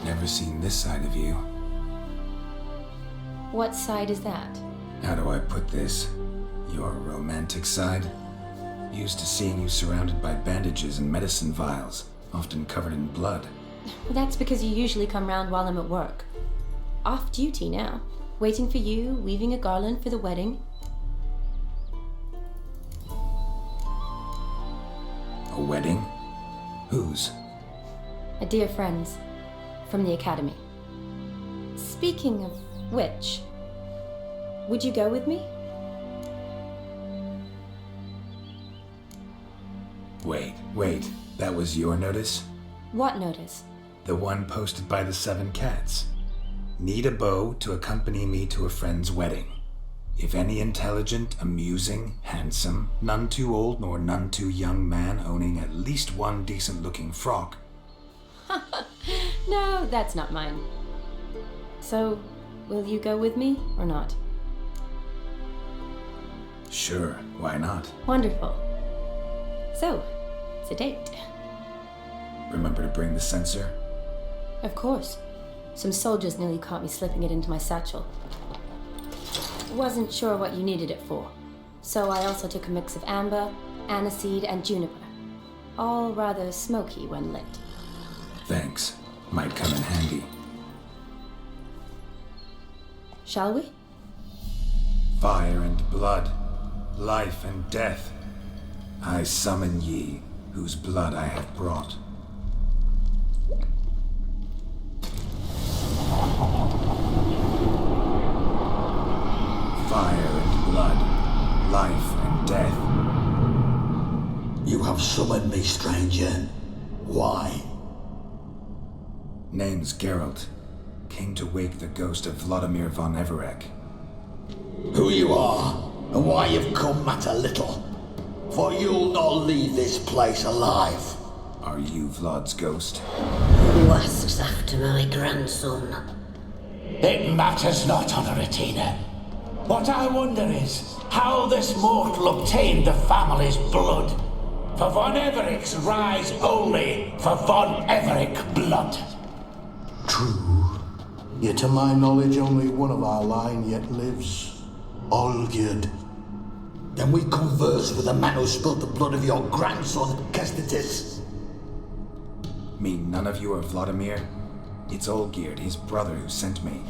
Never seen this side of you. What side is that? How do I put this? Your romantic side? Used to seeing you surrounded by bandages and medicine vials, often covered in blood. Well, that's because you usually come round while I'm at work. Off duty now. Waiting for you, weaving a garland for the wedding. A wedding? Whose? A dear friend's. From the academy. Speaking of which, would you go with me? Wait. That was your notice? What notice? The one posted by the 7 cats. Need a beau to accompany me to a friend's wedding. If any intelligent, amusing, handsome, none too old nor none too young man owning at least one decent-looking frock. No, that's not mine. So, will you go with me or not? Sure, why not? Wonderful. So, it's a date. Remember to bring the censer? Of course. Some soldiers nearly caught me slipping it into my satchel. Wasn't sure what you needed it for, so I also took a mix of amber, aniseed, and juniper. All rather smoky when lit. Thanks. Might come in handy. Shall we? Fire and blood, life and death. I summon ye, whose blood I have brought. Fire and blood, life and death. You have summoned me, stranger. Why? Name's Geralt. Came to wake the ghost of Vladimir von Everec. Who you are, and why you've come matter little. For you'll not leave this place alive. Are you Vlad's ghost? Who asks after my grandson? It matters not, Honoratina. What I wonder is how this mortal obtained the family's blood. For von Everic's rise only for von Everec blood. True. Yet to my knowledge, only one of our line yet lives. Olgierd. Then we converse with the man who spilled the blood of your grandson, Kestitis. Mean none of you are Vladimir? It's Olgierd, his brother, who sent me.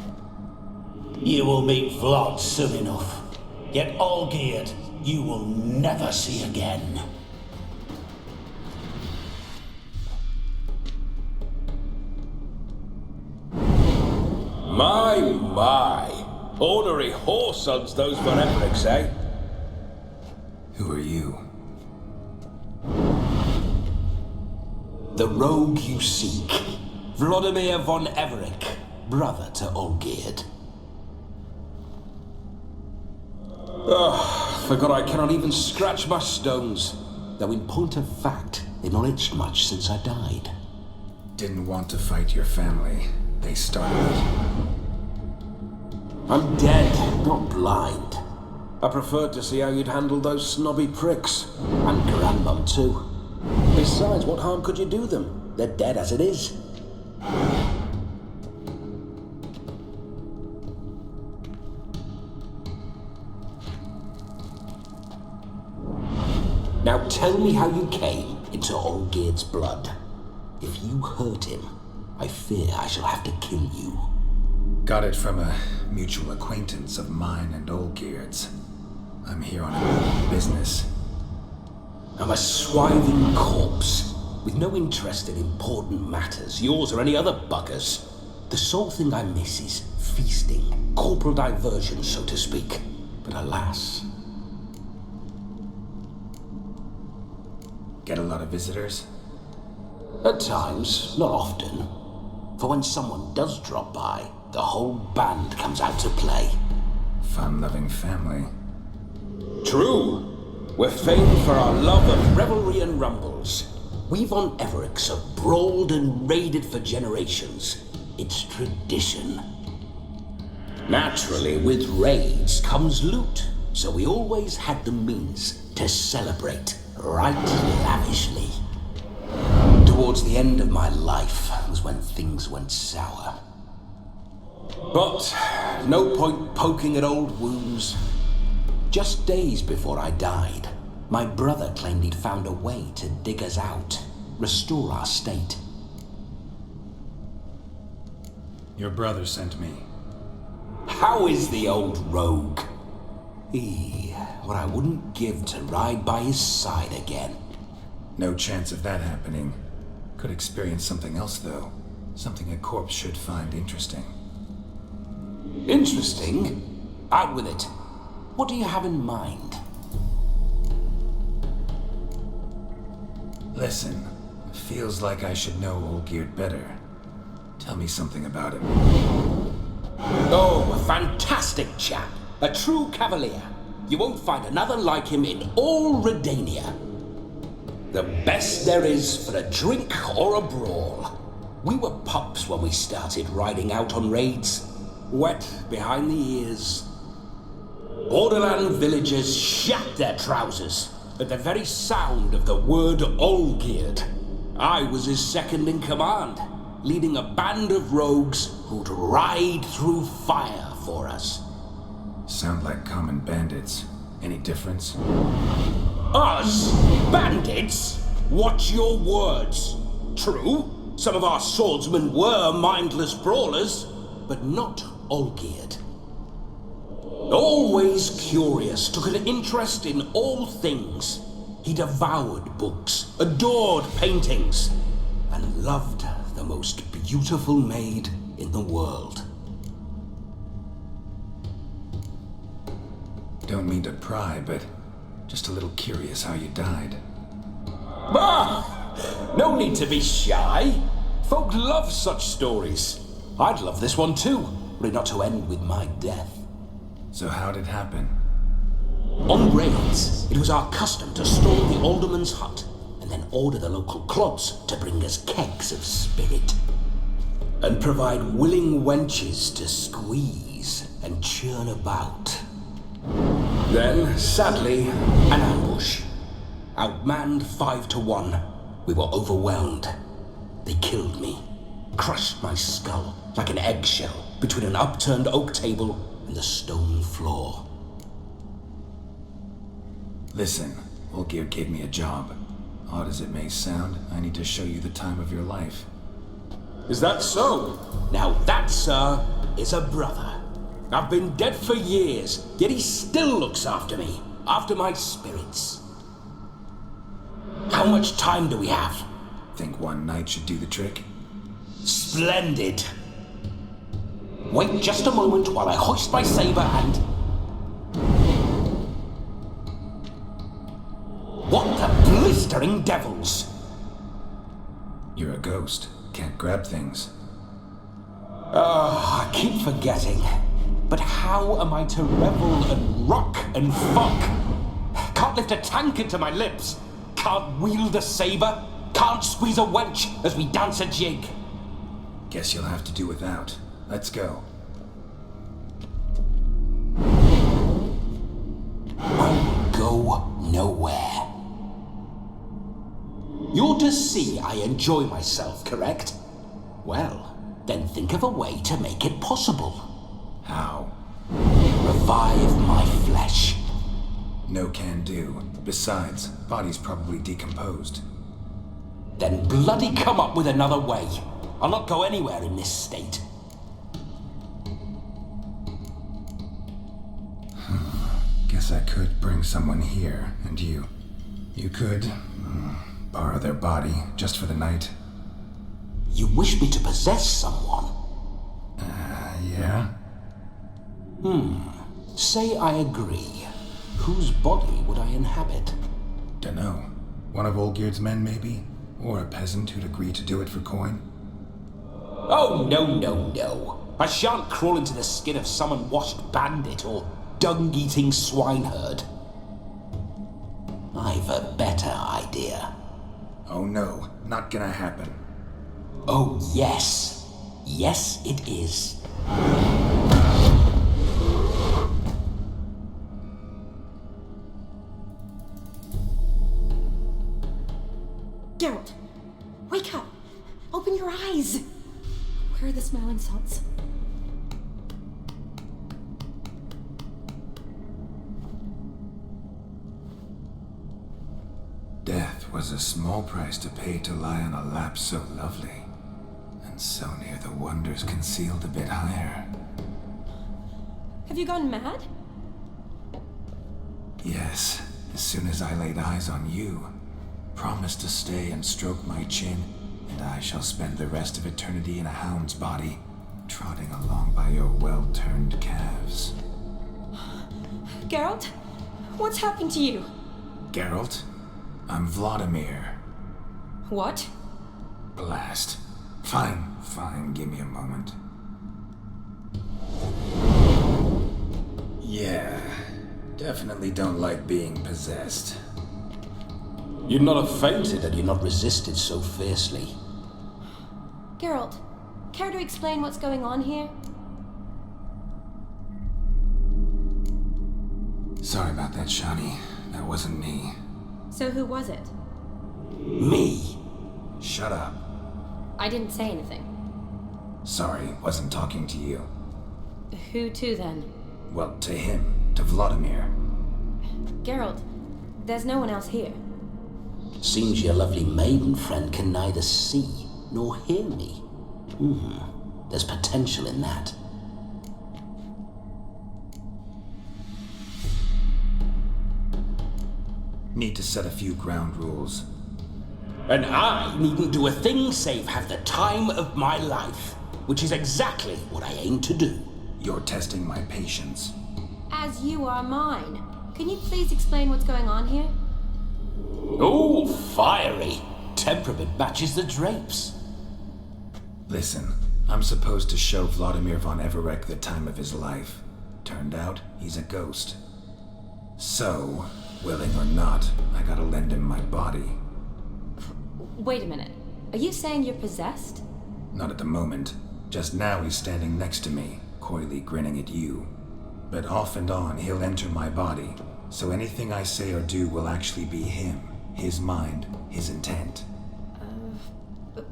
You will meet Vlad soon enough. Yet Olgierd, you will never see again. My. Ornery whoresons those von Evericks, eh? Who are you? The rogue you seek. Vladimir von Everec, brother to Olgierd. Forgot I cannot even scratch my stones. Though in point of fact, they've not itched much since I died. Didn't want to fight your family. They started it. I'm dead, not blind. I preferred to see how you'd handle those snobby pricks. And grandmum too. Besides, what harm could you do them? They're dead as it is. Now tell me how you came into Olgierd's blood. If you hurt him, I fear I shall have to kill you. Got it from a mutual acquaintance of mine and Olgierd's. I'm here on important business. I'm a swiving corpse, with no interest in important matters, yours or any other buggers. The sole thing I miss is feasting, corporal diversion, so to speak. But alas... Get a lot of visitors? At times, not often. For when someone does drop by, the whole band comes out to play. Fun-loving family. True. We're famed for our love of Revelry and rumbles. We von Evericks have brawled and raided for generations. It's tradition. Naturally, with raids comes loot, so we always had the means to celebrate right lavishly. Towards the end of my life, was when things went sour. But no point poking at old wounds. Just days before I died, my brother claimed he'd found a way to dig us out, restore our state. Your brother sent me. How is the old rogue? What I wouldn't give to ride by his side again. No chance of that happening. Could experience something else, though. Something a corpse should find interesting. Interesting? Out with it. What do you have in mind? Listen, feels like I should know Olgierd better. Tell me something about him. Oh, a fantastic chap. A true cavalier. You won't find another like him in all Redania. The best there is for a drink or a brawl. We were pups when we started riding out on raids. Wet behind the ears. Borderland villagers shat their trousers at the very sound of the word Olgierd. I was his second in command, leading a band of rogues who'd ride through fire for us. Sound like common bandits. Any difference? Us? Bandits? Watch your words. True, some of our swordsmen were mindless brawlers, but not Olgierd. Always curious, took an interest in all things. He devoured books, adored paintings, and loved the most beautiful maid in the world. Don't mean to pry, but just a little curious how you died. Bah! No need to be shy. Folk love such stories. I'd love this one too, were it not to end with my death. So how'd it happen? On raids, it was our custom to storm the alderman's hut and then order the local clods to bring us kegs of spirit. And provide willing wenches to squeeze and churn about. Then, sadly, an ambush. Outmanned 5-1. We were overwhelmed. They killed me. Crushed my skull like an eggshell between an upturned oak table and the stone floor. Listen, Olgierd gave me a job. Odd as it may sound, I need to show you the time of your life. Is that so? Now that, sir, is a brother. I've been dead for years, yet he still looks after me, after my spirits. How much time do we have? Think one night should do the trick? Splendid. Wait just a moment while I hoist my saber and... What the blistering devils? You're a ghost. Can't grab things. I keep forgetting. But how am I to revel and rock and fuck? Can't lift a tankard to my lips. Can't wield a saber. Can't squeeze a wench as we dance a jig. Guess you'll have to do without. Let's go. I'll go nowhere. You're to see I enjoy myself, correct? Well, then think of a way to make it possible. How? Revive my flesh. No can do. Besides, body's probably decomposed. Then bloody come up with another way. I'll not go anywhere in this state. Guess I could bring someone here, and you could borrow their body just for the night. You wish me to possess someone? Yeah? Say I agree. Whose body would I inhabit? Dunno. One of Olgierd's men, maybe? Or a peasant who'd agree to do it for coin? Oh, no. I shan't crawl into the skin of some unwashed bandit or dung-eating swineherd. I've a better idea. Oh no, not gonna happen. Oh, yes. Yes, it is. Geralt, wake up. Open your eyes! Where are the smelling salts? Death was a small price to pay to lie on a lap so lovely, and so near the wonders concealed a bit higher. Have you gone mad? Yes, as soon as I laid eyes on you, promise to stay and stroke my chin, and I shall spend the rest of eternity in a hound's body, trotting along by your well-turned calves. Geralt? What's happened to you? Geralt, I'm Vladimir. What? Blast. Fine, give me a moment. Yeah, definitely don't like being possessed. You'd not have fainted had you not resisted so fiercely. Geralt, care to explain what's going on here? Sorry about that, Shani. That wasn't me. So who was it? Me? Shut up. I didn't say anything. Sorry, wasn't talking to you. Who to then? Well, to him. To Vladimir. Geralt, there's no one else here. Seems your lovely maiden friend can neither see nor hear me. There's potential in that. Need to set a few ground rules. And I needn't do a thing save have the time of my life, which is exactly what I aim to do. You're testing my patience. As you are mine. Can you please explain what's going on here? Oh, fiery. Temperament matches the drapes. Listen, I'm supposed to show Vladimir von Everec the time of his life. Turned out, he's a ghost. So, willing or not, I gotta lend him my body. Wait a minute. Are you saying you're possessed? Not at the moment. Just now he's standing next to me, coyly grinning at you. But off and on, he'll enter my body, so anything I say or do will actually be him, his mind, his intent.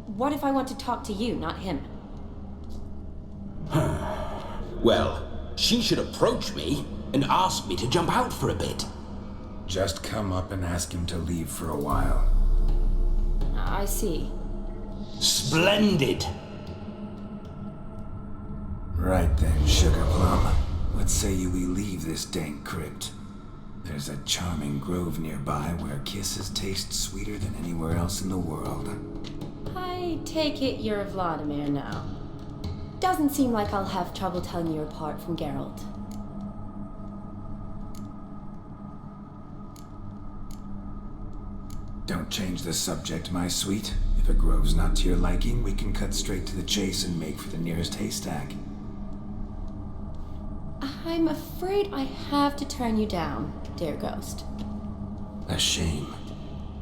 What if I want to talk to you, not him? Well, she should approach me and ask me to jump out for a bit. Just come up and ask him to leave for a while. I see. Splendid. Right then, Sugar Plum. What say you we leave this dank crypt? There's a charming grove nearby where kisses taste sweeter than anywhere else in the world. I take it you're Vladimir now. Doesn't seem like I'll have trouble telling you apart from Geralt. Don't change the subject, my sweet. If a grove's not to your liking, we can cut straight to the chase and make for the nearest haystack. I'm afraid I have to turn you down, dear ghost. A shame.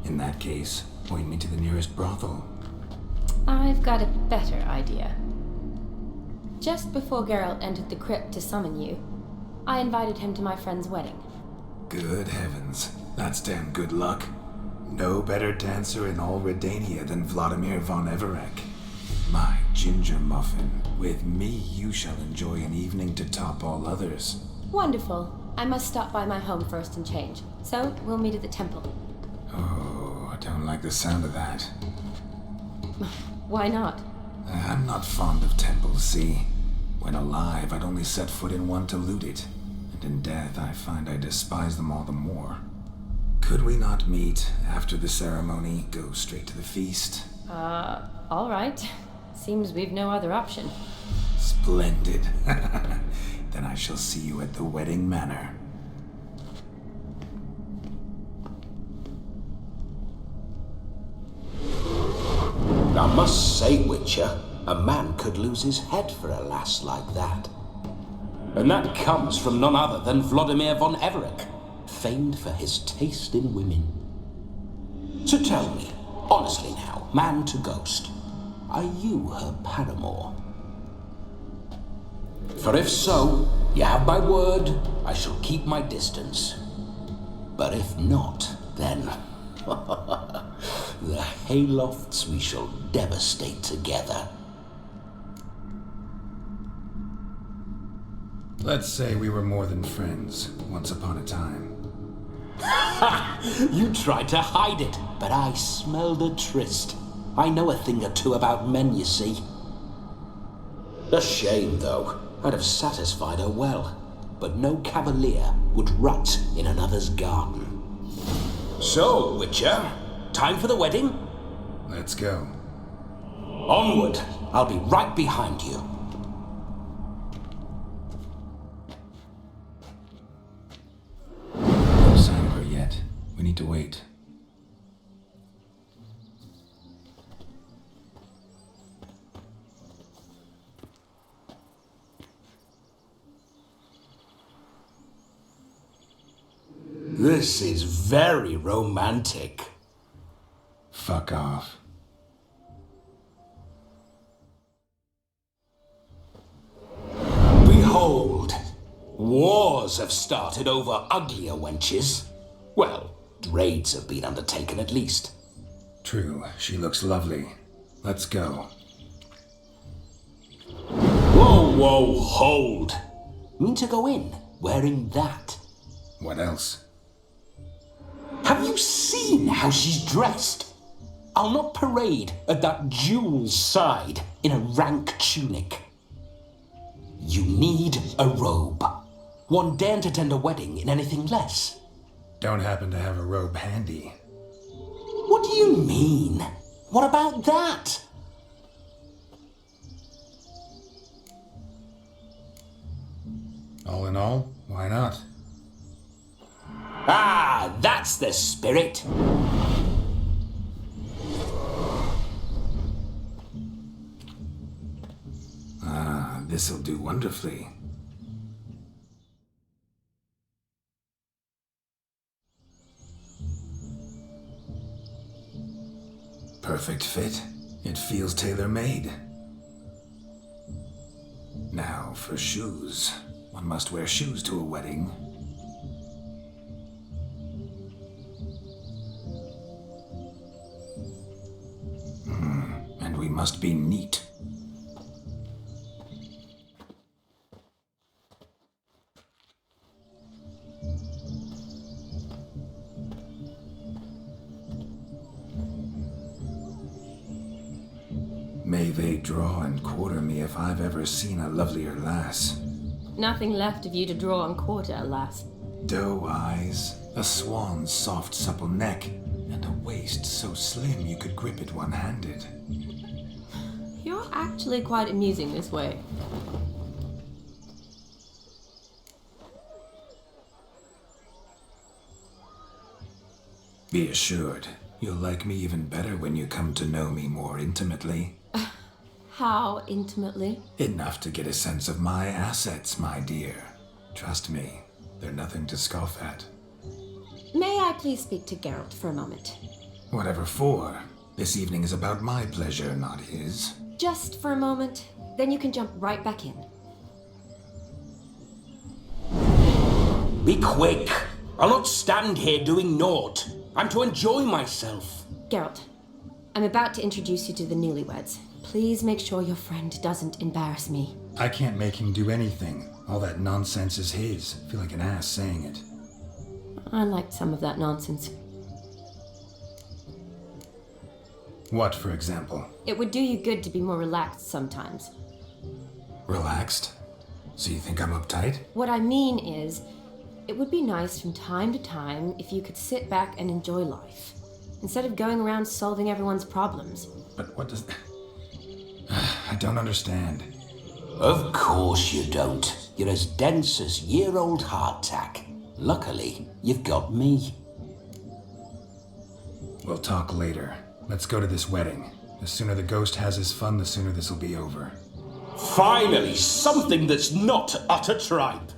In that case, point me to the nearest brothel. I've got a better idea. Just before Geralt entered the crypt to summon you, I invited him to my friend's wedding. Good heavens. That's damn good luck. No better dancer in all Redania than Vladimir von Everec. My ginger muffin. With me, you shall enjoy an evening to top all others. Wonderful. I must stop by my home first and change. So, we'll meet at the temple. Oh, I don't like the sound of that. Why not? I'm not fond of temples, see? When alive, I'd only set foot in one to loot it. And in death, I find I despise them all the more. Could we not meet after the ceremony, go straight to the feast? All right. Seems we've no other option. Splendid. Then I shall see you at the wedding manor. I must say, Witcher, a man could lose his head for a lass like that. And that comes from none other than Vladimir von Everec, famed for his taste in women. So tell me, honestly now, man to ghost, are you her paramour? For if so, you have my word, I shall keep my distance. But if not, then The haylofts we shall devastate together. Let's say we were more than friends once upon a time. You tried to hide it, but I smelled a tryst. I know a thing or two about men, you see. A shame, though. I'd have satisfied her well, but no cavalier would rot in another's garden. So, Witcher, time for the wedding? Let's go. Onward! I'll be right behind you. No sign of her yet. We need to wait. This is very romantic. Fuck off. Behold, wars have started over uglier wenches. Well, raids have been undertaken at least. True, she looks lovely. Let's go. Whoa, hold. Mean to go in wearing that? What else? Have you seen how she's dressed? I'll not parade at that jewel's side in a rank tunic. You need a robe. One daren't attend a wedding in anything less. Don't happen to have a robe handy. What do you mean? What about that? All in all, why not? Ah, that's the spirit. Ah, this'll do wonderfully. Perfect fit. It feels tailor-made. Now for shoes. One must wear shoes to a wedding. And we must be neat. May they draw and quarter me if I've ever seen a lovelier lass. Nothing left of you to draw and quarter, alas. Doe eyes, a swan's soft supple neck, and a waist so slim you could grip it one-handed. You're actually quite amusing this way. Be assured, you'll like me even better when you come to know me more intimately. How intimately? Enough to get a sense of my assets, my dear. Trust me, they're nothing to scoff at. May I please speak to Geralt for a moment? Whatever for. This evening is about my pleasure, not his. Just for a moment, then you can jump right back in. Be quick. I'll not stand here doing naught. I'm to enjoy myself. Geralt, I'm about to introduce you to the newlyweds. Please make sure your friend doesn't embarrass me. I can't make him do anything. All that nonsense is his. I feel like an ass saying it. I liked some of that nonsense. What, for example? It would do you good to be more relaxed sometimes. Relaxed? So you think I'm uptight? What I mean is, it would be nice from time to time if you could sit back and enjoy life, instead of going around solving everyone's problems. But what does... I don't understand. Of course you don't. You're as dense as year-old hardtack. Luckily, you've got me. We'll talk later. Let's go to this wedding. The sooner the ghost has his fun, the sooner this'll be over. Finally, something that's not utter tripe.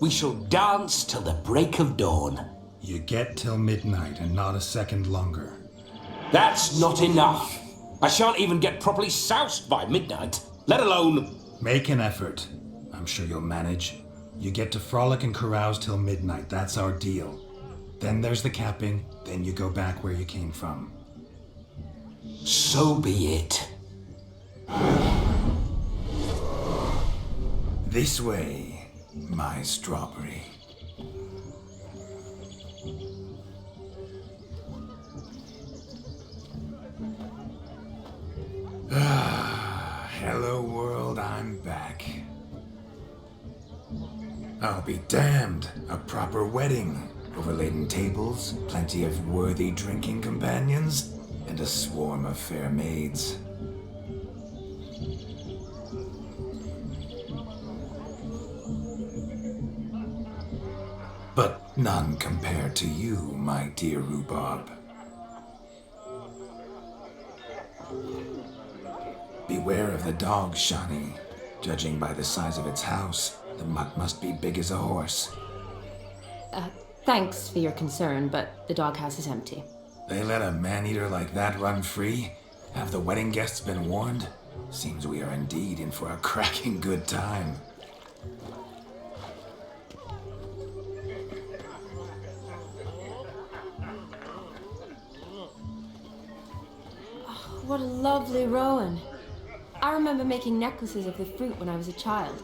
We shall dance till the break of dawn. You get till midnight and not a second longer. That's not enough. I shan't even get properly soused by midnight, let alone... Make an effort. I'm sure you'll manage. You get to frolic and carouse till midnight. That's our deal. Then there's the capping. Then you go back where you came from. So be it. This way, my strawberry. Hello world, I'm back. I'll be damned. A proper wedding. Overladen tables, plenty of worthy drinking companions, and a swarm of fair maids. But none compared to you, my dear Rhubarb. Beware of the dog, Shani. Judging by the size of its house, the mutt must be big as a horse. Thanks for your concern, but the doghouse is empty. They let a man-eater like that run free? Have the wedding guests been warned? Seems we are indeed in for a cracking good time. What a lovely rowan. I remember making necklaces of the fruit when I was a child.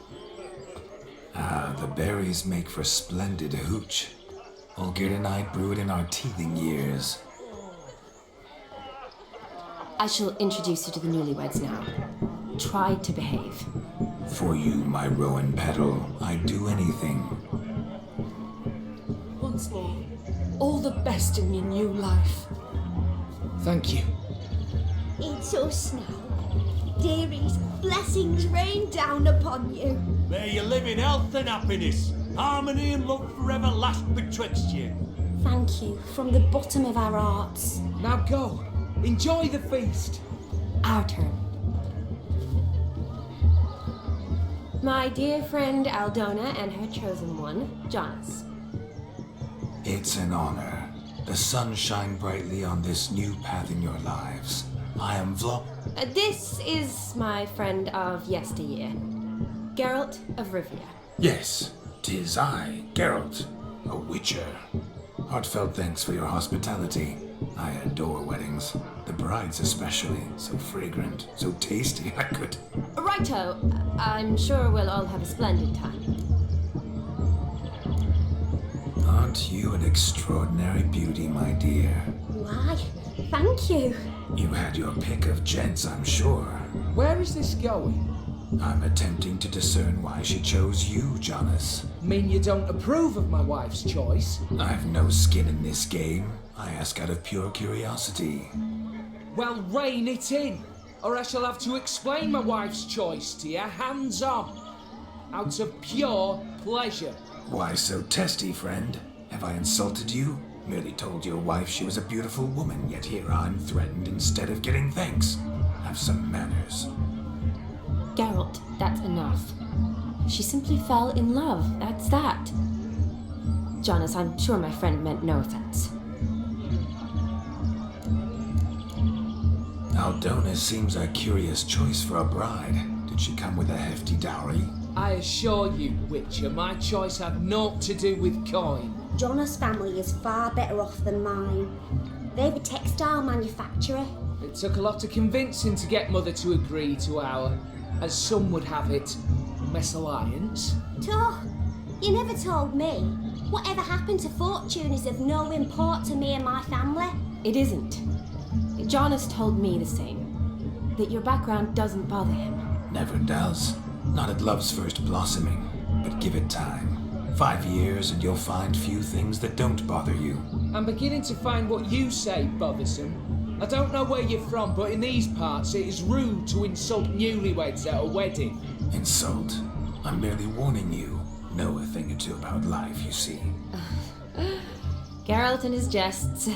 Ah, the berries make for splendid hooch. Olgerd and I brewed in our teething years. I shall introduce you to the newlyweds now. Try to behave. For you, my rowan petal, I'd do anything. Once more, all the best in your new life. Thank you. It's us now. Dearies, blessings rain down upon you. May you live in health and happiness. Harmony and love forever last betwixt you. Thank you from the bottom of our hearts. Now go. Enjoy the feast. Our turn. My dear friend Aldona and her chosen one, Jonas. It's an honor. The sun shine brightly on this new path in your lives. I am This is my friend of yesteryear, Geralt of Rivia. Yes, 'tis I, Geralt, a witcher. Heartfelt thanks for your hospitality. I adore weddings. The brides especially, so fragrant, so tasty, I could... Righto, I'm sure we'll all have a splendid time. Aren't you an extraordinary beauty, my dear? Why, thank you. You had your pick of gents, I'm sure. Where is this going? I'm attempting to discern why she chose you, Jonas. Mean you don't approve of my wife's choice? I've no skin in this game. I ask out of pure curiosity. Well, rein it in, or I shall have to explain my wife's choice to you hands on. Out of pure pleasure. Why so testy, friend? Have I insulted you? Merely told your wife she was a beautiful woman, yet here I'm threatened instead of getting thanks. Have some manners. Geralt, that's enough. She simply fell in love, that's that. Jonas, I'm sure my friend meant no offense. Aldona seems a curious choice for a bride. Did she come with a hefty dowry? I assure you, Witcher, my choice had naught to do with coin. Jonas' family is far better off than mine. They're a textile manufacturer. It took a lot of convincing to get Mother to agree to our, as some would have it, mesalliance. You never told me. Whatever happened to fortune is of no import to me and my family. It isn't. Jonas told me the same. That your background doesn't bother him. Never does. Not at love's first blossoming. But give it time. 5 years and you'll find few things that don't bother you. I'm beginning to find what you say bothersome. I don't know where you're from, but in these parts it is rude to insult newlyweds at a wedding. Insult? I'm merely warning you. Know a thing or two about life, you see. Geralt and his jests.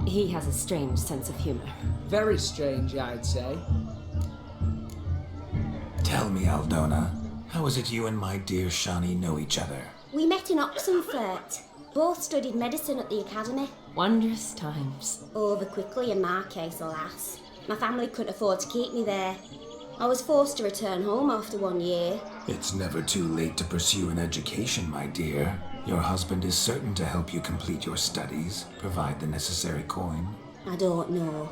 He has a strange sense of humor. Very strange, I'd say. Tell me, Aldona, how is it you and my dear Shani know each other? We met in Oxenfurt. Both studied medicine at the academy. Wondrous times. Over quickly in my case, alas. My family couldn't afford to keep me there. I was forced to return home after 1 year. It's never too late to pursue an education, my dear. Your husband is certain to help you complete your studies, provide the necessary coin. I don't know.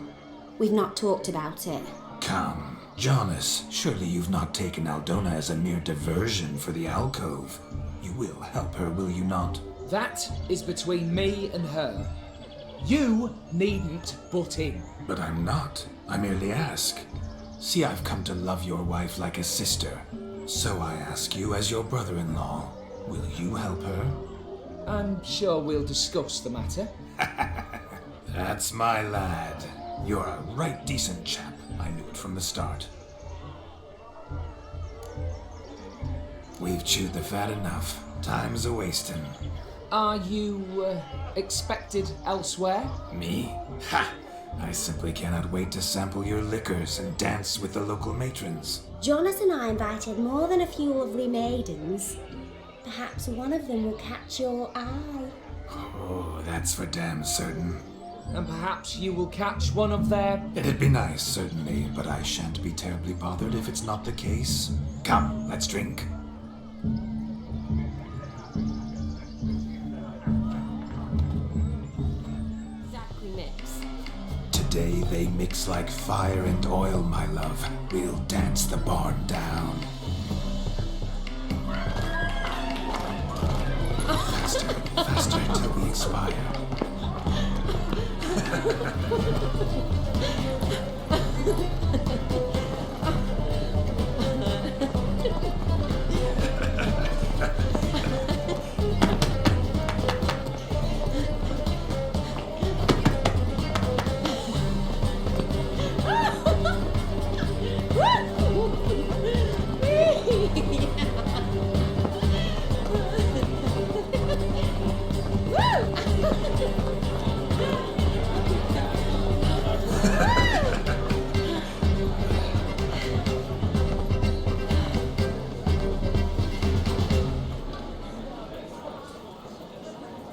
We've not talked about it. Come, Jonas, surely you've not taken Aldona as a mere diversion for the alcove. You will help her, will you not? That is between me and her. You needn't butt in. But I'm not. I merely ask. See, I've come to love your wife like a sister. So I ask you, as your brother-in-law, will you help her? I'm sure we'll discuss the matter. That's my lad. You're a right decent chap. I knew it from the start. We've chewed the fat enough. Time's a-wasting. Are you expected elsewhere? Me? Ha! I simply cannot wait to sample your liquors and dance with the local matrons. Jonas and I invited more than a few lovely maidens. Perhaps one of them will catch your eye. Oh, that's for damn certain. And perhaps you will catch one of their... It'd be nice, certainly, but I shan't be terribly bothered if it's not the case. Come, let's drink. Exactly mix. Today they mix like fire and oil, my love. We'll dance the barn down. Faster, faster till we expire.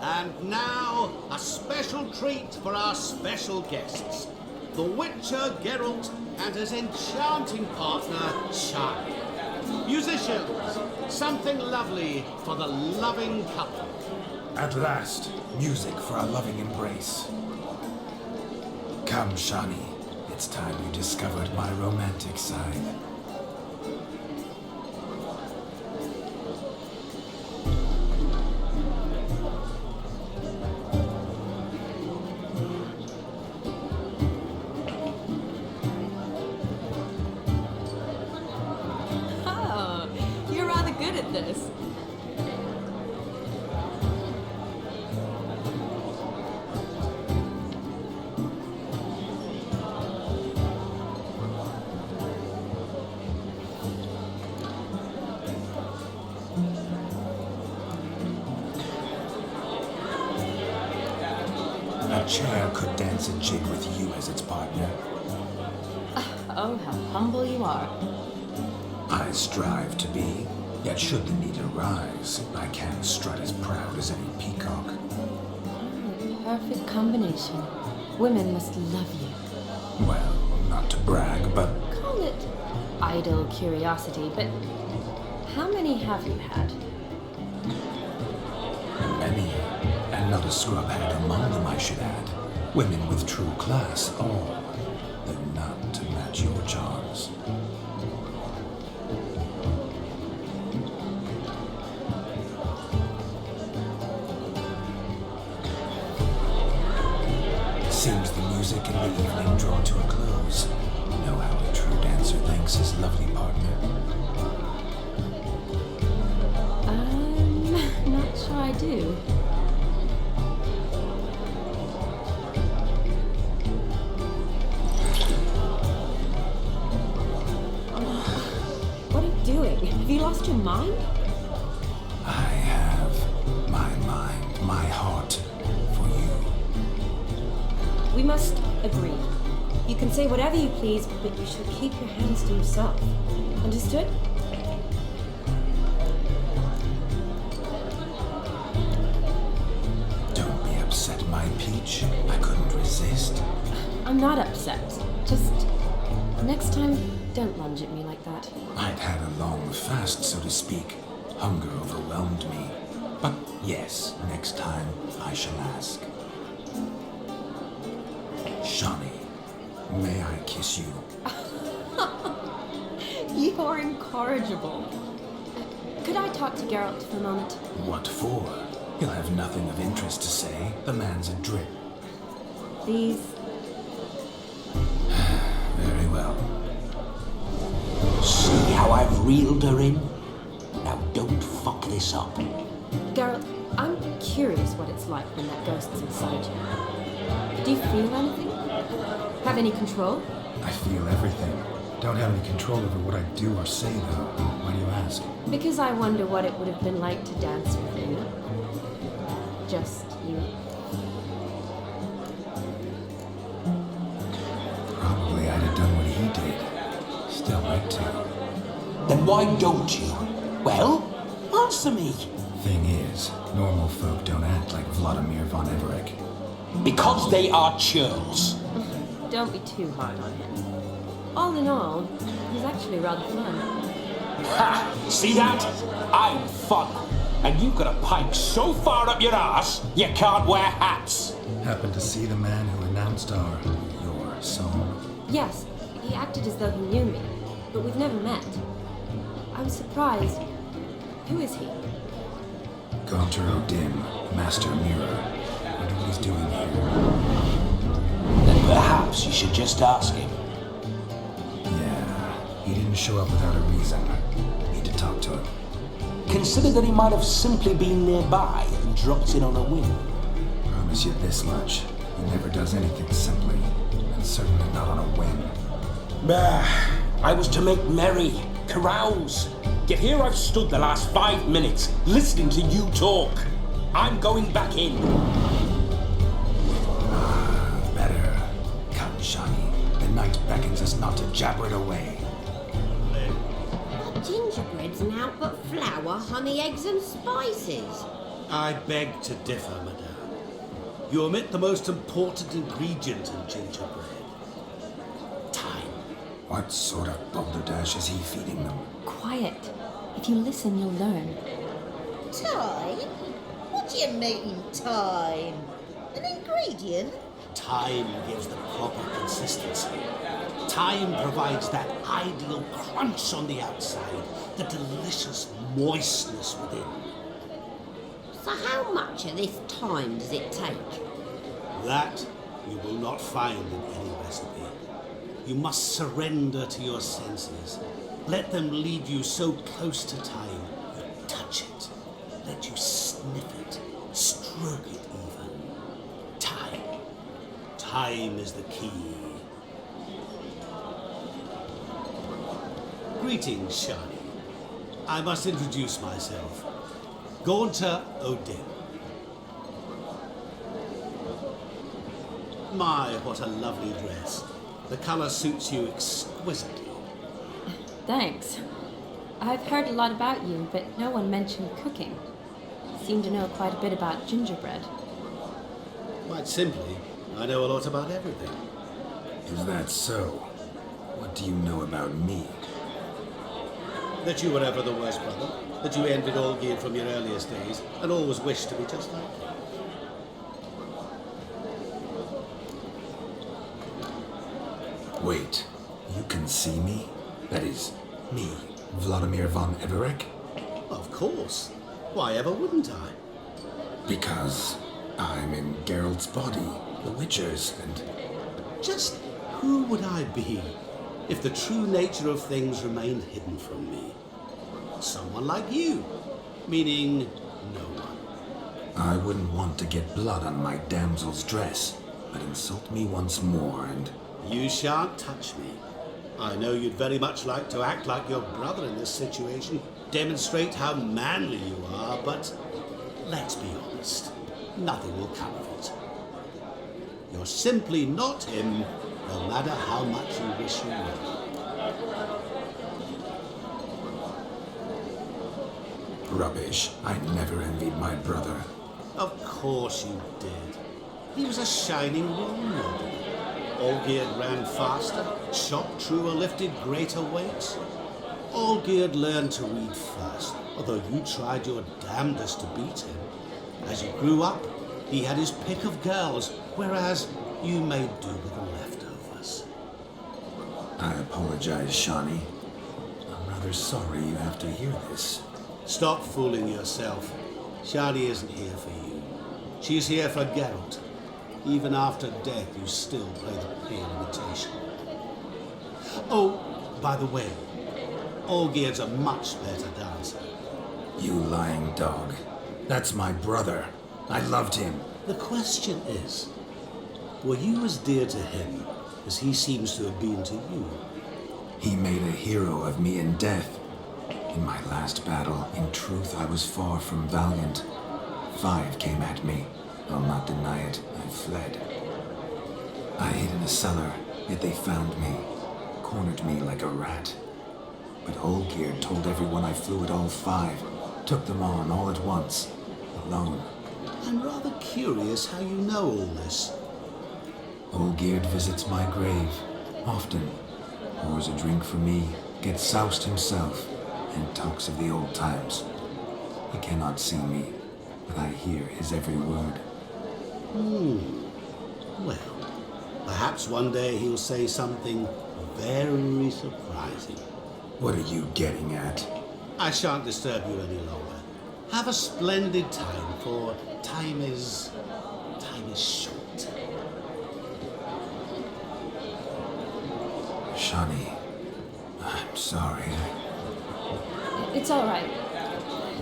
And now, a special treat for our special guests. The Witcher Geralt and his enchanting partner, Shani. Musicians, something lovely for the loving couple. At last, music for our loving embrace. Come, Shani. It's time you discovered my romantic side. Oh, you're rather good at this. A chair could dance a jig with you as its partner. Oh, how humble you are. I strive to be, yet should the need arise, I can strut as proud as any peacock. Perfect combination. Women must love you. Well, not to brag, but Call it idle curiosity, but how many have you had? many, and not a scrubhead among them, I should add. Women with true class, all, though none to match your charms. Seems the music in the evening draw to a close. Know how a true dancer thanks his lovely partner. I'm not sure I do. What are you doing? Have you lost your mind? I have my mind, my heart for you. We must agree. You can say whatever you please, but you should keep your hands to yourself. Understood? Don't be upset, my peach. I couldn't resist. I'm not upset. Just next time, don't lunge at me like that. I'd had a long fast, so to speak. Hunger overwhelmed me. But yes, next time I shall ask. Shani, May I kiss you? You're incorrigible. Could I talk to Geralt for a moment? What for? He'll have nothing of interest to say. The man's a drip. These... Very well. See how I've reeled her in? Now don't fuck this up. Geralt, I'm curious what it's like when that ghost's inside you. Do you feel anything? Have any control? I feel everything. Don't have any control over what I do or say, though. Why do you ask? Because I wonder what it would have been like to dance with you. Just you. Probably I'd have done what he did. Still might too. Then why don't you? Well, answer me. Thing is, normal folk don't act like Vladimir von Everec. Because they are churls. Don't be too hard on him. All in all, he's actually rather fun. Ha! See that? I'm fun. And you've got a pipe so far up your ass, you can't wear hats. Happened to see the man who announced your song? Yes, he acted as though he knew me, but we've never met. I was surprised. Who is he? Gaunter O'Dim, Master Mirror. Wonder what he's doing here. Then perhaps you should just ask him. Yeah, he didn't show up without a reason. Need to talk to him. Consider that he might have simply been nearby and dropped in on a whim. Promise you this much. He never does anything simply, and certainly not on a whim. Bah, I was to make merry, carouse. Yet here I've stood the last 5 minutes, listening to you talk. I'm going back in. Better. Come, Shani. The night beckons us not to jabber it away. Gingerbread's naught but flour, honey, eggs and spices. I beg to differ, madame. You omit the most important ingredient in gingerbread. Time. What sort of balderdash is he feeding them? Quiet. If you listen, you'll learn. Time? What do you mean, time? An ingredient? Time gives the proper consistency. Time provides that ideal crunch on the outside, the delicious moistness within. So how much of this time does it take? That you will not find in any recipe. You must surrender to your senses. Let them lead you so close to time, you touch it. Let you sniff it, stroke it even. Time. Time is the key. Greetings, Shani. I must introduce myself. Gaunter O'Dim. My, what a lovely dress. The colour suits you exquisitely. Thanks. I've heard a lot about you, but no one mentioned cooking. Seem to know quite a bit about gingerbread. Quite simply, I know a lot about everything. Is that so? What do you know about me? That you were ever the worst brother, that you envied Olgierd from your earliest days, and always wished to be just like him. Wait, you can see me? That is, me, Vladimir von Everec? Of course. Why ever wouldn't I? Because I'm in Geralt's body, the Witcher's, and... Just who would I be if the true nature of things remained hidden from me? Someone like you, meaning no one. I wouldn't want to get blood on my damsel's dress, but insult me once more and... You shan't touch me. I know you'd very much like to act like your brother in this situation, demonstrate how manly you are, but let's be honest, nothing will come of it. You're simply not him, no matter how much you wish you were. Rubbish. I never envied my brother. Of course you did. He was a shining role model. Olgierd ran faster, shot truer, lifted greater weights. Olgierd learned to read first, although you tried your damnedest to beat him. As you grew up, he had his pick of girls, whereas you made do with the leftovers. I apologize, Shawnee. I'm rather sorry you have to hear this. Stop fooling yourself. Shadi isn't here for you. She's here for Geralt. Even after death, you still play the pale imitation. Oh, by the way, Olgierd's a much better dancer. You lying dog. That's my brother. I loved him. The question is, were you as dear to him as he seems to have been to you? He made a hero of me in death. In my last battle, in truth, I was far from valiant. 5 came at me. I'll not deny it. I fled. I hid in a cellar, yet they found me. Cornered me like a rat. But Olgierd told everyone I flew at all 5. Took them on all at once. Alone. I'm rather curious how you know all this. Olgierd visits my grave. Often. Pours a drink for me. Gets soused himself. And talks of the old times. He cannot see me, but I hear his every word. Well, perhaps one day he'll say something very surprising. What are you getting at? I shan't disturb you any longer. Have a splendid time, for time is short. Shawnee, I'm sorry. It's all right.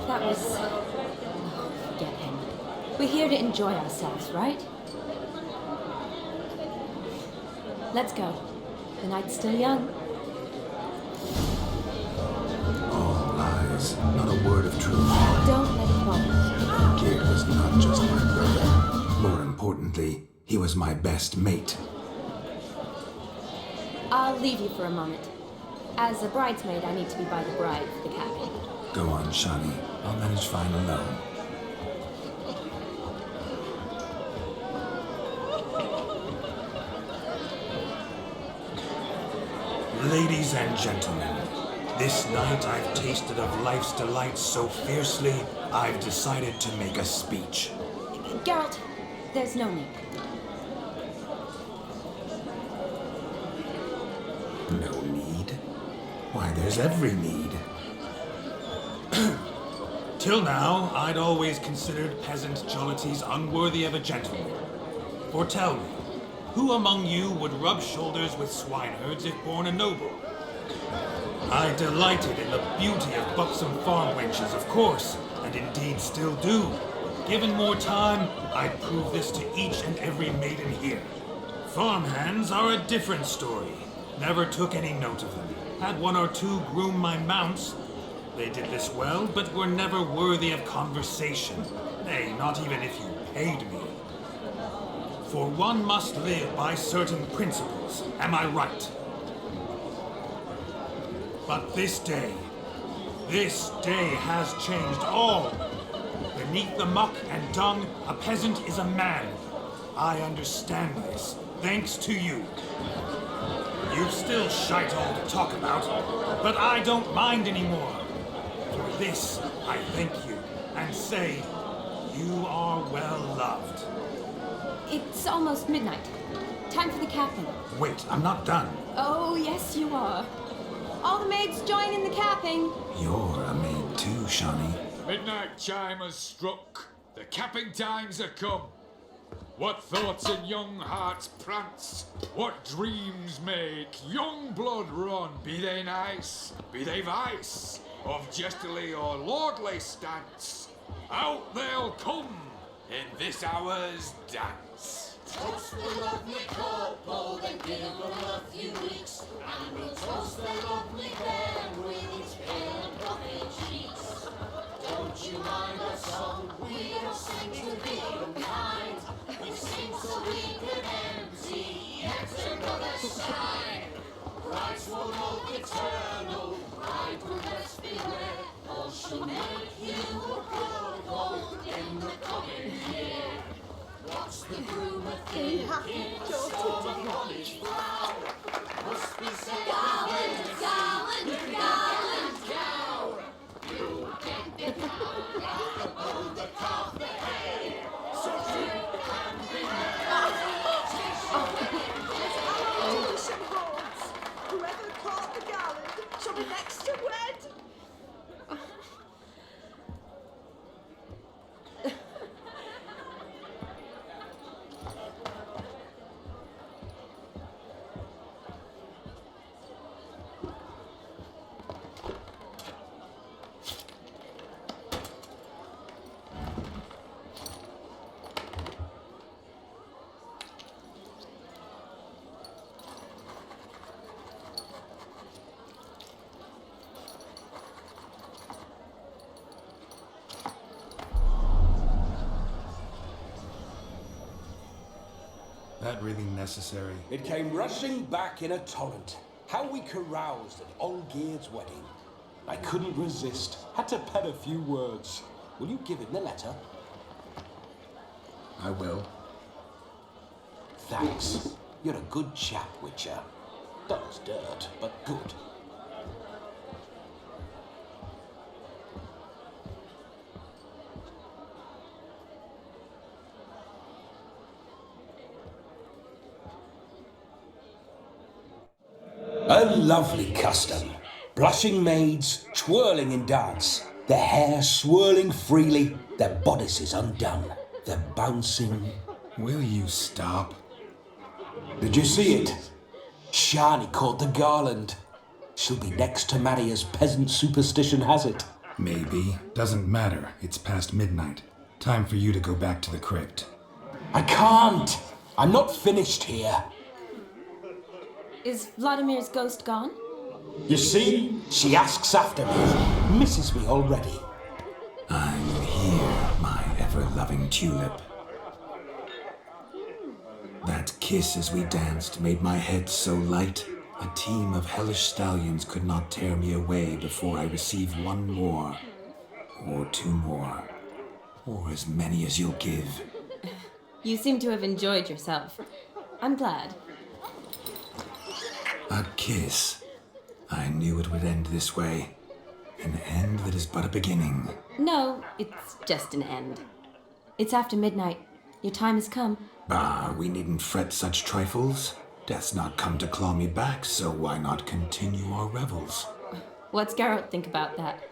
That was... Oh, forget him. We're here to enjoy ourselves, right? Let's go. The night's still young. All lies. Not a word of truth. Don't let it bother you. Gerd was not just my brother. More importantly, he was my best mate. I'll leave you for a moment. As a bridesmaid, I need to be by the bride for the cabin. Go on, Shawnee. I'll manage fine alone. Ladies and gentlemen, this night I've tasted of life's delights so fiercely, I've decided to make a speech. Geralt, there's no need. No need? Why, there's every need. Till now, I'd always considered peasant jollities unworthy of a gentleman. For tell me, who among you would rub shoulders with swineherds if born a noble? I delighted in the beauty of buxom farm wenches, of course, and indeed still do. Given more time, I'd prove this to each and every maiden here. Farmhands are a different story. Never took any note of them. Had 1 or 2 groom my mounts. They did this well, but were never worthy of conversation. Nay, not even if you paid me. For one must live by certain principles, am I right? But this day has changed all. Beneath the muck and dung, a peasant is a man. I understand this, thanks to you. You've still shite all to talk about, but I don't mind anymore. For this, I thank you, and say, you are well loved. It's almost midnight. Time for the capping. Wait, I'm not done. Oh, yes, you are. All the maids join in the capping. You're a maid too, Shawnee. Midnight chime has struck. The capping times are come. What thoughts in young hearts prance? What dreams make young blood run? Be they nice, be they vice, of jestily or lordly stance, out they'll come in this hour's dance. Toast the lovely couple, then give them a few weeks, and we'll toast the lovely pair with its pale and puffy cheeks. Don't you mind our song? We'll sing to be kind. We sing so we can empty yet another sign. Christ will hold eternal, pride will best beware, or she'll make you a good home in the coming year. What's the groom a thinking? Storm of college flower must be said. Garland, garland, garland, gow. You get the cow, the bow, the calf, the hay. So drink and be merry. Tradition holds. Whoever to the next to wed. That really necessary? It came rushing back in a torrent. How we caroused at Olgierd's wedding. I couldn't resist. Had to pen a few words. Will you give him the letter? I will. Thanks. You're a good chap, Witcher. Dull as dirt, but good. A lovely custom. Blushing maids twirling in dance, their hair swirling freely, their bodices undone, their bouncing. Will you stop? Did you see it? Shani caught the garland. She'll be next to marry as peasant superstition has it. Maybe. Doesn't matter. It's past midnight. Time for you to go back to the crypt. I can't. I'm not finished here. Is Vladimir's ghost gone? You see, she asks after me, misses me already. I'm here, my ever-loving tulip. That kiss as we danced made my head so light, a team of hellish stallions could not tear me away before I receive one more, or two more, or as many as you'll give. You seem to have enjoyed yourself. I'm glad. A kiss. I knew it would end this way. An end that is but a beginning. No, it's just an end. It's after midnight. Your time has come. Bah, we needn't fret such trifles. Death's not come to claw me back, so why not continue our revels? What's Geralt think about that?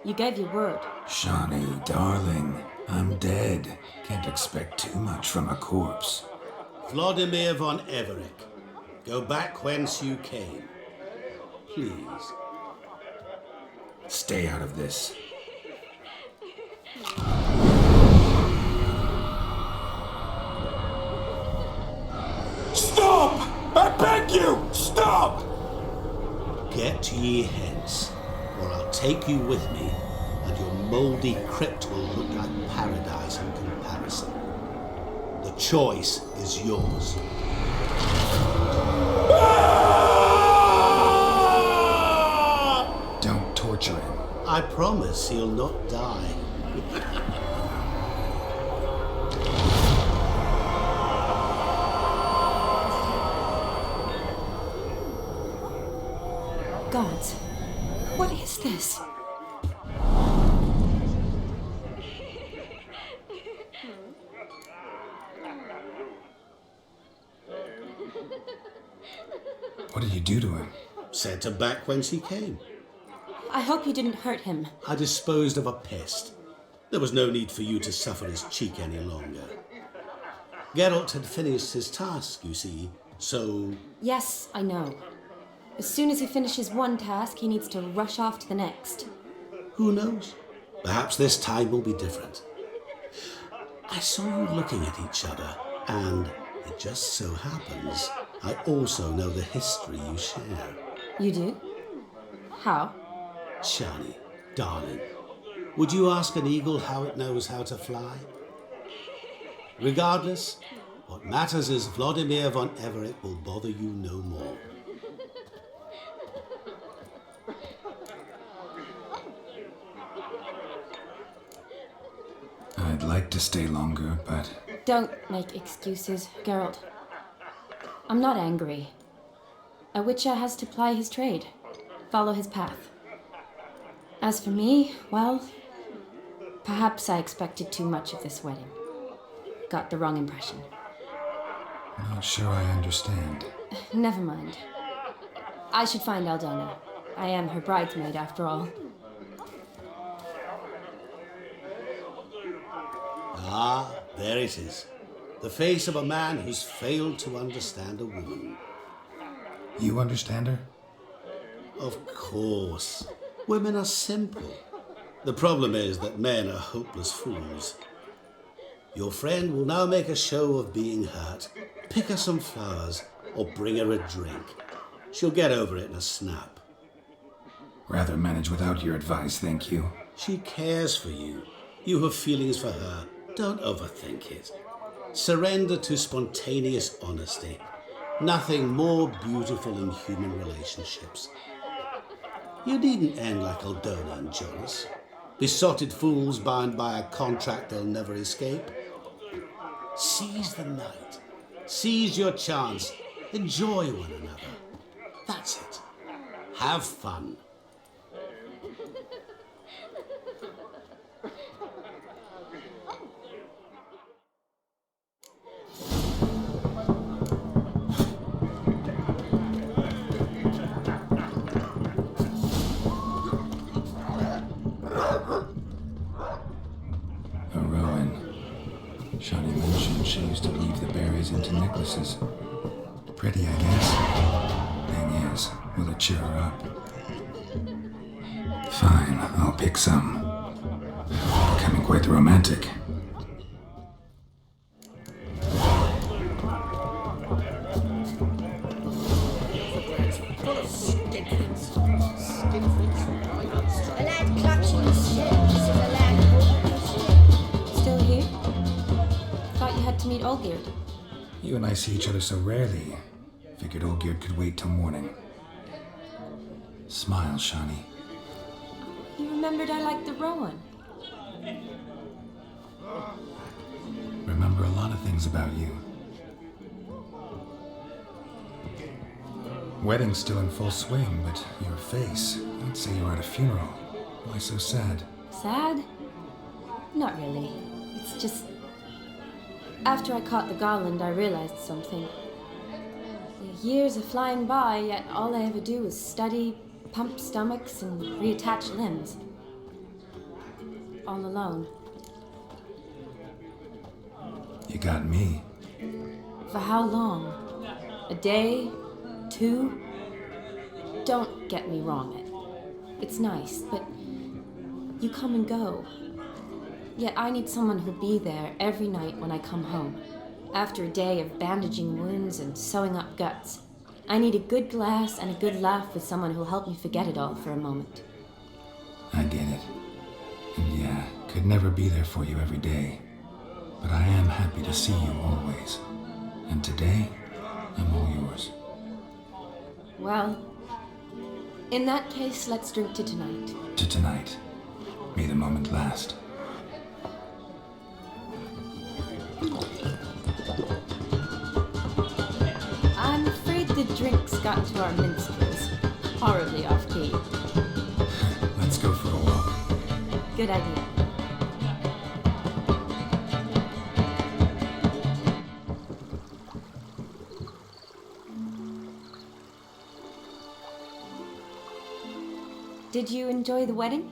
You gave your word. Shani, darling, I'm dead. Can't expect too much from a corpse. Vladimir von Everec, go back whence you came. Please. Stay out of this. Stop! I beg you! Stop! Get ye hence, or I'll take you with me, and your mouldy crypt will look like paradise in comparison. The choice is yours. Don't torture him. I promise he'll not die. Gods, what is this? What did you do to him? Sent him back whence he came. I hope you didn't hurt him. I disposed of a pest. There was no need for you to suffer his cheek any longer. Geralt had finished his task, you see, so... Yes, I know. As soon as he finishes one task, he needs to rush off to the next. Who knows? Perhaps this time will be different. I saw you looking at each other, and it just so happens I also know the history you share. You do? How? Shani, darling, would you ask an eagle how it knows how to fly? Regardless, what matters is Vladimir von Everec will bother you no more. I'd like to stay longer, but... Don't make excuses, Geralt. I'm not angry. A witcher has to ply his trade, follow his path. As for me, well, perhaps I expected too much of this wedding. Got the wrong impression. Not sure I understand. Never mind. I should find Aldona. I am her bridesmaid, after all. Ah, there it is. The face of a man who's failed to understand a woman. You understand her? Of course. Women are simple. The problem is that men are hopeless fools. Your friend will now make a show of being hurt. Pick her some flowers or bring her a drink. She'll get over it in a snap. Rather manage without your advice, thank you. She cares for you. You have feelings for her. Don't overthink it. Surrender to spontaneous honesty. Nothing more beautiful in human relationships. You needn't end like Aldona and Jonas. Besotted fools bound by a contract they'll never escape. Seize the night. Seize your chance. Enjoy one another. That's it. Have fun. Shani mentioned she used to weave the berries into necklaces. Pretty, I guess. Thing is, will it cheer her up? Fine, I'll pick some. Becoming quite the romantic. Still here? Thought you had to meet Olgierd. You and I see each other so rarely. Figured Olgierd could wait till morning. Smile, Shani. You remembered I liked the Rowan. Remember a lot of things about you. Wedding's still in full swing, but your face, I'd say you're at a funeral. Why so sad? Sad? Not really. It's just... After I caught the garland, I realized something. The years are flying by, yet all I ever do is study, pump stomachs, and reattach limbs. All alone. You got me. For how long? A day? 2? Don't get me wrong. It's nice, but you come and go. Yet I need someone who'll be there every night when I come home. After a day of bandaging wounds and sewing up guts, I need a good glass and a good laugh with someone who'll help me forget it all for a moment. I get it. And yeah, could never be there for you every day. But I am happy to see you always. And today, I'm all yours. Well, in that case, let's drink to tonight. To tonight. May the moment last. I'm afraid the drinks got to our minstrels. Horribly off key. Let's go for a walk. Good idea. Did you enjoy the wedding?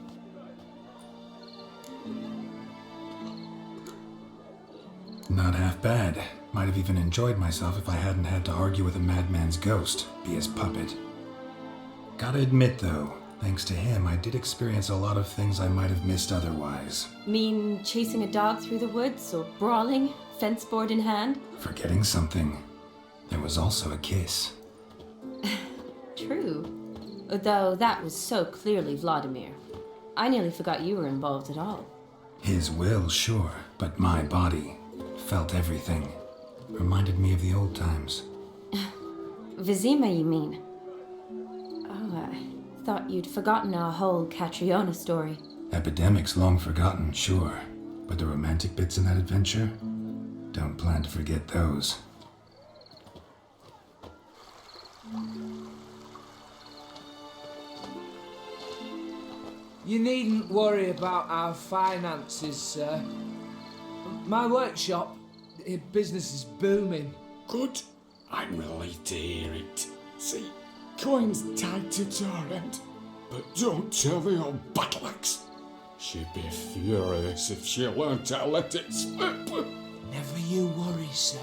Not half bad. Might have even enjoyed myself if I hadn't had to argue with a madman's ghost, be his puppet. Gotta admit though, thanks to him, I did experience a lot of things I might have missed otherwise. Mean chasing a dog through the woods or brawling, fence board in hand? Forgetting something. There was also a kiss. True. Though that was so clearly Vladimir. I nearly forgot you were involved at all. His will, sure, but my body felt everything. Reminded me of the old times. Vizima, you mean? Oh, I thought you'd forgotten our whole Catriona story. Epidemics long forgotten, sure. But the romantic bits in that adventure? Don't plan to forget those. You needn't worry about our finances, sir. My workshop, business is booming. Good. I'm relieved to hear it. See, coin's tight to Torrent. But don't tell the old battle-axe. She'd be furious if she learned to let it slip. Never you worry, sir.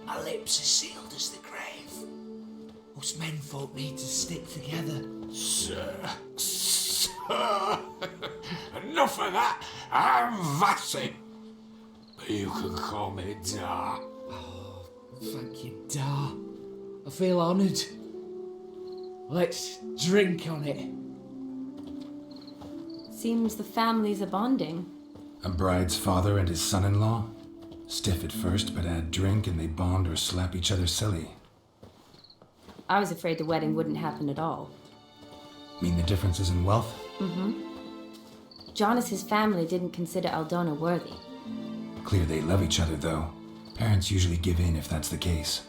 Our lips are sealed as the grave. Us menfolk need to stick together. Sir. Enough of that. I'm Vassy. But you can call me Dar. Oh, thank you, Dar. I feel honoured. Let's drink on it. Seems the families are bonding. A bride's father and his son-in-law? Stiff at first, but add drink and they bond or slap each other silly. I was afraid the wedding wouldn't happen at all. Mean the differences in wealth? Mm-hmm. Jonas's family didn't consider Aldona worthy. Clear they love each other, though. Parents usually give in if that's the case.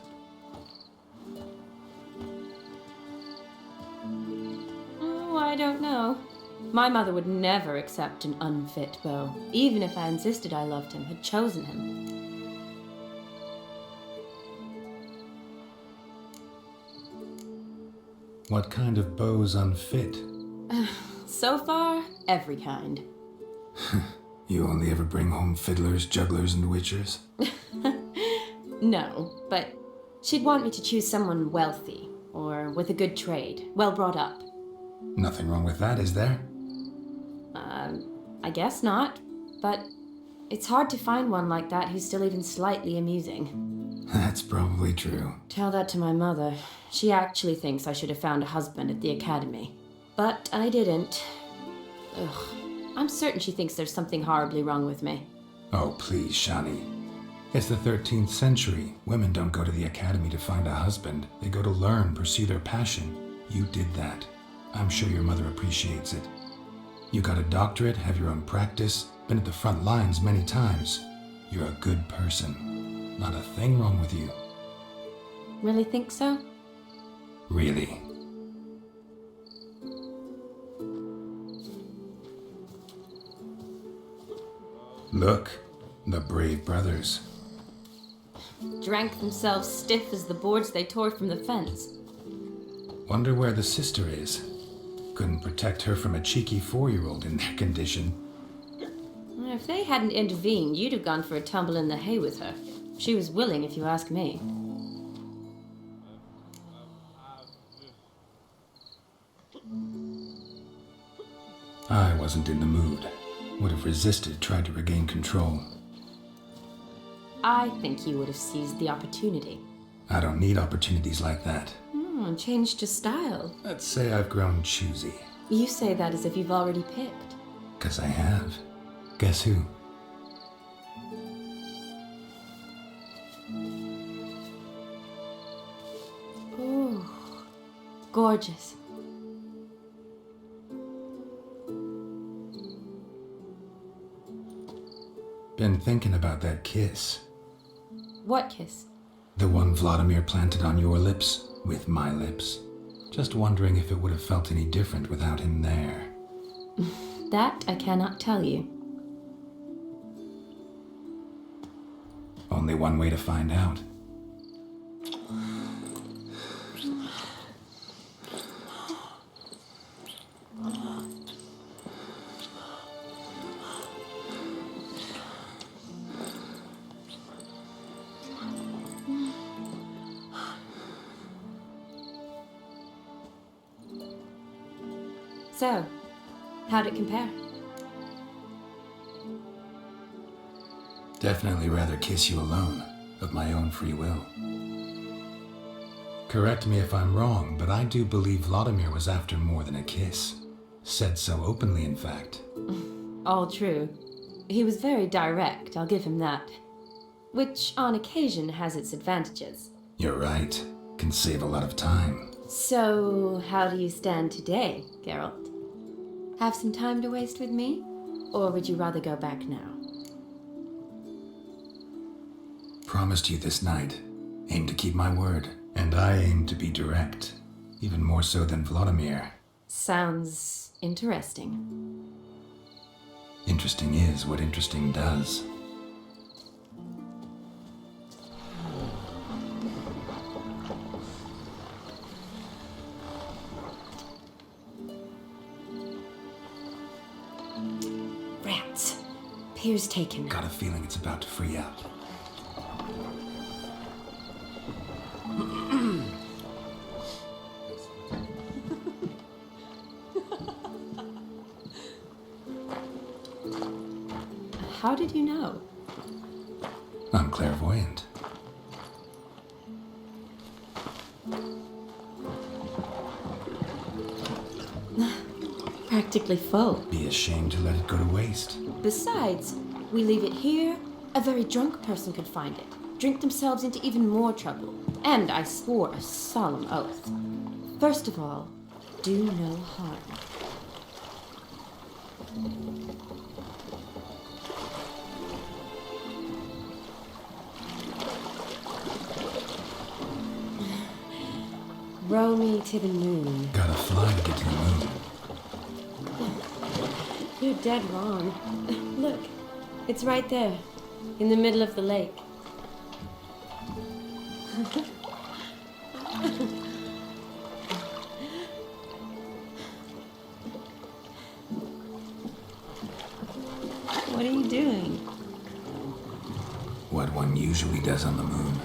Oh, I don't know. My mother would never accept an unfit beau, even if I insisted I loved him, had chosen him. What kind of beau's unfit? So far, every kind. You only ever bring home fiddlers, jugglers, and witchers? No, but she'd want me to choose someone wealthy, or with a good trade, well brought up. Nothing wrong with that, is there? I guess not, but it's hard to find one like that who's still even slightly amusing. That's probably true. Tell that to my mother. She actually thinks I should have found a husband at the academy. But I didn't. Ugh. I'm certain she thinks there's something horribly wrong with me. Oh, please, Shani. It's the 13th century. Women don't go to the academy to find a husband. They go to learn, pursue their passion. You did that. I'm sure your mother appreciates it. You got a doctorate, have your own practice, been at the front lines many times. You're a good person. Not a thing wrong with you. Really think so? Really. Look, the brave brothers. Drank themselves stiff as the boards they tore from the fence. Wonder where the sister is. Couldn't protect her from a cheeky 4-year-old in their condition. If they hadn't intervened, you'd have gone for a tumble in the hay with her. She was willing, if you ask me. I wasn't in the mood. Would have resisted, tried to regain control. I think you would have seized the opportunity. I don't need opportunities like that. Changed your style. Let's say I've grown choosy. You say that as if you've already picked. 'Cause I have. Guess who? Ooh, gorgeous. Been thinking about that kiss. What kiss? The one Vladimir planted on your lips, with my lips. Just wondering if it would have felt any different without him there. That I cannot tell you. Only one way to find out. So, how'd it compare? Definitely rather kiss you alone, of my own free will. Correct me if I'm wrong, but I do believe Vladimir was after more than a kiss. Said so openly, in fact. All true. He was very direct, I'll give him that. Which, on occasion, has its advantages. You're right. Can save a lot of time. So, how do you stand today, Geralt? Have some time to waste with me? Or would you rather go back now? Promised you this night. Aim to keep my word. And I aim to be direct. Even more so than Vladimir. Sounds interesting. Interesting is what interesting does. Here's taken. Got a feeling it's about to free up. How did you know? I'm clairvoyant. Practically full. Be ashamed to let it go to waste. Besides, we leave it here, a very drunk person could find it, drink themselves into even more trouble. And I swore a solemn oath. First of all, do no harm. Row me to the moon. Gotta fly to get to the moon. You're dead wrong. Look, it's right there, in the middle of the lake. What are you doing? What one usually does on the moon.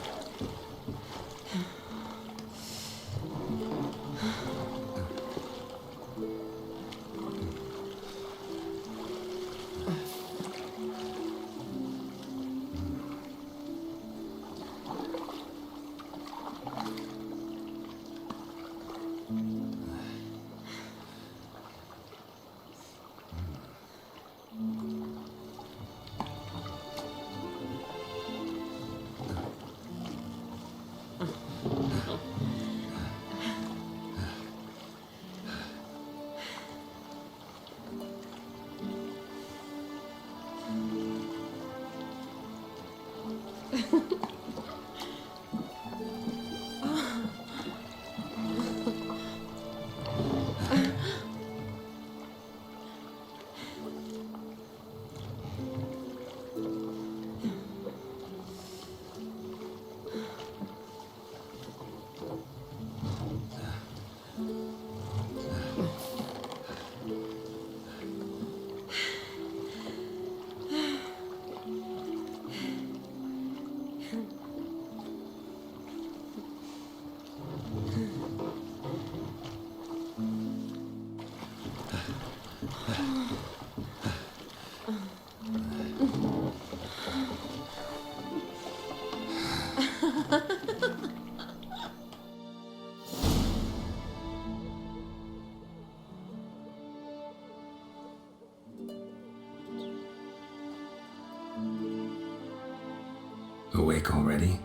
Awake already?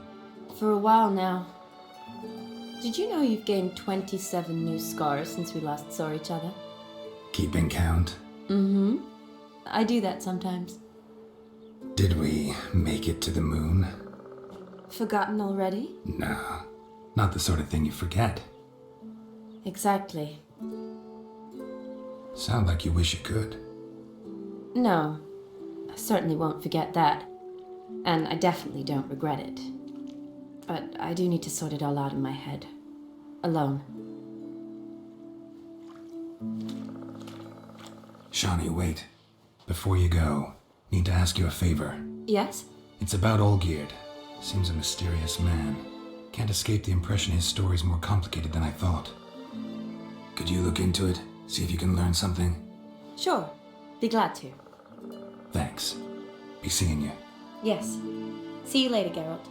For a while now. Did you know you've gained 27 new scars since we last saw each other? Keeping count? Mm-hmm. I do that sometimes. Did we make it to the moon? Forgotten already? No, not the sort of thing you forget. Exactly. Sound like you wish you could. No, I certainly won't forget that. And I definitely don't regret it. But I do need to sort it all out in my head. Alone. Shani, wait. Before you go, need to ask you a favor. Yes? It's about Olgierd. Seems a mysterious man. Can't escape the impression his story's more complicated than I thought. Could you look into it? See if you can learn something? Sure. Be glad to. Thanks. Be seeing you. Yes. See you later, Geralt.